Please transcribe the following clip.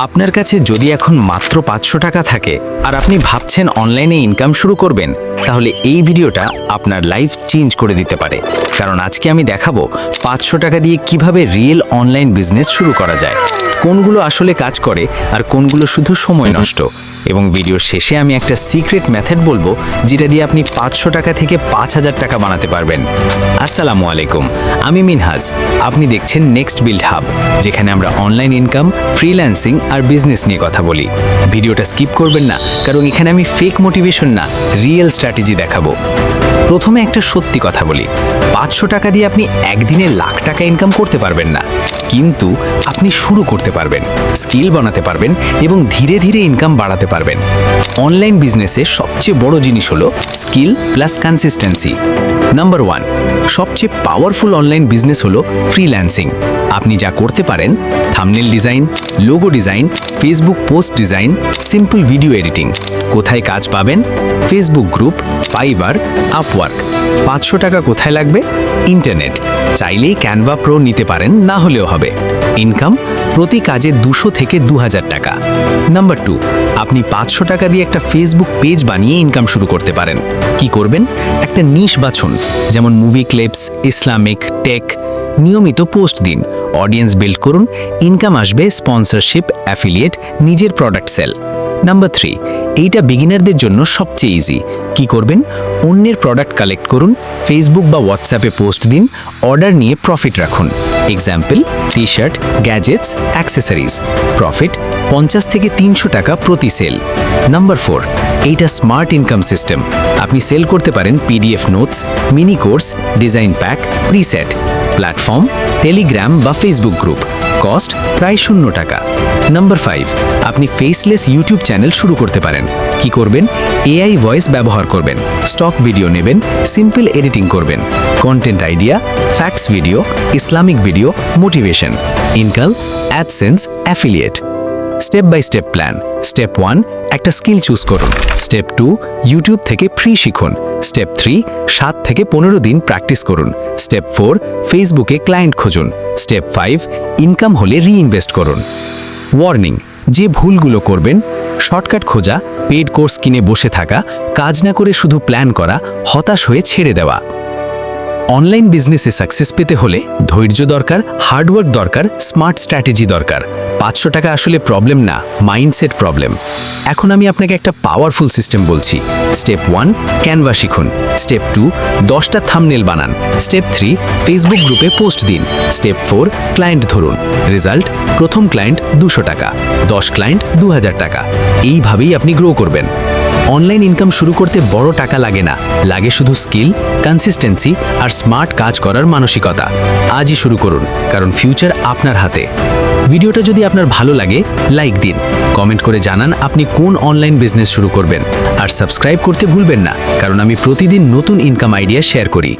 আপনার কাছে যদি এখন মাত্র 500 টাকা থাকে আর আপনি ভাবছেন অনলাইনে ইনকাম শুরু করবেন, তাহলে এই ভিডিওটা আপনার লাইফ চেঞ্জ করে দিতে পারে। কারণ আজকে আমি দেখাবো 500 টাকা দিয়ে কিভাবে রিয়েল অনলাইন বিজনেস শুরু করা যায়, কোনগুলো আসলে কাজ করে আর কোনগুলো শুধু সময় নষ্ট। এবং ভিডিওর শেষে আমি একটা সিক্রেট মেথড বলবো, যেটা দিয়ে আপনি 500 টাকা থেকে 5000 টাকা বানাতে পারবেন। আসসালামু আলাইকুম, আমি মিনহাজ। আপনি দেখছেন নেক্সট বিল্ড হাব, যেখানে আমরা অনলাইন ইনকাম, ফ্রিল্যান্সিং আর বিজনেস নিয়ে কথা বলি। ভিডিওটা স্কিপ করবেন না, কারণ এখানে আমি ফেক মোটিভেশন না, রিয়েল স্ট্র্যাটেজি দেখাবো। প্রথমে একটা সত্যি কথা বলি, 500 টাকা দিয়ে আপনি একদিনে লাখ টাকা ইনকাম করতে পারবেন না, কিন্তু আপনি শুরু করতে পারবেন, স্কিল বানাতে পারবেন এবং ধীরে ধীরে ইনকাম বাড়াতে পারবেন। অনলাইন বিজনেসে সবচেয়ে বড় জিনিস হলো স্কিল প্লাস কনসিস্টেন্সি। নাম্বার 1, সবচেয়ে পাওয়ারফুল অনলাইন বিজনেস হলো ফ্রিল্যান্সিং। আপনি যা করতে পারেন: thumbnail design, logo design, Facebook post design, simple video editing. কোথায় কাজ পাবেন? Facebook group, fibre, Upwork. 500 টাকা কোথায় লাগবে? ইন্টারনেট। চাইলেই ক্যানভা প্রো নিতে পারেন, না হলেও হবে। ইনকাম প্রতি কাজে 200 থেকে 2000 টাকা। নাম্বার 2, আপনি 500 টাকা দিয়ে একটা ফেসবুক পেজ বানিয়ে ইনকাম শুরু করতে পারেন। কি করবেন? একটা নিশ বাছুন, যেমন মুভি ক্লিপস, ইসলামিক, টেক। নিয়মিত পোস্ট দিন, অডিয়েন্স বিল্ড করুন, ইনকাম আসবে স্পন্সরশিপ, অ্যাফিলিয়েট, নিজের প্রোডাক্ট সেল। নাম্বার 3, এইটা বিগিনারদের জন্য সবচেয়ে ইজি। কি করবেন? অন্যের প্রোডাক্ট কালেক্ট করুন, ফেসবুক বা হোয়াটসঅ্যাপে পোস্ট দিন, অর্ডার নিয়ে প্রফিট রাখুন। Example: T shirt, gadgets, accessories. Profit 50 থেকে 300 টাকা প্রতি সেল। নাম্বার 4, এইটা স্মার্ট ইনকাম সিস্টেম। আপনি সেল করতে পারেন PDF notes, mini course, design pack, preset. Platform: Telegram বা ফেসবুক গ্রুপ। কস্ট প্রায় 0 টাকা। নাম্বার 5, আপনি ফেসলেস ইউটিউব চ্যানেল শুরু করতে পারেন। কি করবেন? এআই ভয়েস ব্যবহার করবেন, স্টক ভিডিও নেবেন, সিম্পল এডিটিং করবেন। Content idea: facts video, Islamic video, motivation. Income: AdSense, affiliate. Step by step plan. Step 1, একটা স্কিল চুজ করুন। স্টেপ 2, ইউটিউব থেকে ফ্রি শিখুন। স্টেপ 3, 7 থেকে 15 দিন প্র্যাকটিস করুন। স্টেপ 4, ফেসবুকে ক্লায়েন্ট খুঁজুন। স্টেপ 5, ইনকাম হলে রিইনভেস্ট করুন। ওয়ার্নিং: যে ভুলগুলো করবেন: শর্টকাট খোঁজা, পেড কোর্স কিনে বসে থাকা, কাজ না করে শুধু প্ল্যান করা, হতাশ হয়ে ছেড়ে দেওয়া। অনলাইন বিজনেসে সাকসেস পেতে হলে ধৈর্য দরকার, হার্ডওয়ার্ক দরকার, স্মার্ট স্ট্র্যাটেজি দরকার। 500 টাকা আসলে প্রবলেম না, মাইন্ডসেট প্রবলেম। এখন আমি আপনাকে একটা পাওয়ারফুল সিস্টেম বলছি। স্টেপ 1, ক্যানভা শিখুন। স্টেপ 2, 10টা থাম্বনেল বানান। স্টেপ 3, ফেসবুক গ্রুপে পোস্ট দিন। স্টেপ 4, ক্লায়েন্ট ধরুন। রেজাল্ট: প্রথম ক্লায়েন্ট 200 টাকা, 10 ক্লায়েন্ট 2000 টাকা। এইভাবেই আপনি গ্রো করবেন। অনলাইন ইনকাম শুরু করতে বড় টাকা লাগে না, লাগে শুধু স্কিল, কনসিস্টেন্সি আর স্মার্ট কাজ করার মানসিকতা। আজই শুরু করুন, কারণ ফিউচার আপনার হাতে। ভিডিওটা যদি আপনার ভালো লাগে, লাইক দিন, কমেন্ট করে জানান আপনি কোন অনলাইন বিজনেস শুরু করবেন। আর সাবস্ক্রাইব করতে ভুলবেন না, কারণ আমি প্রতিদিন নতুন ইনকাম আইডিয়া শেয়ার করি।